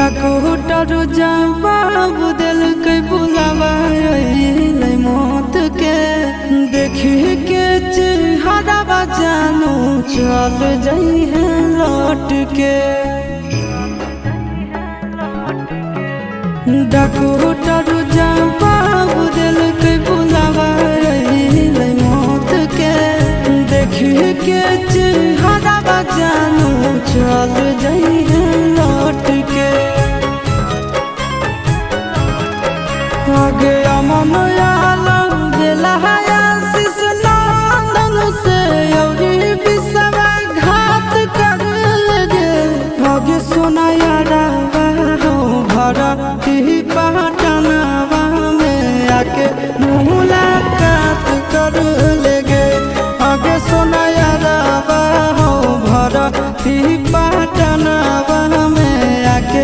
Doctor जवाब दिल के बुलावा मौत के देखी के चेहरा जानू चल जाई है लौट के। डॉक्टर जवाब दिल के बुलावा मौत के देखी के चेहरा जानू चल जाई है लौट के।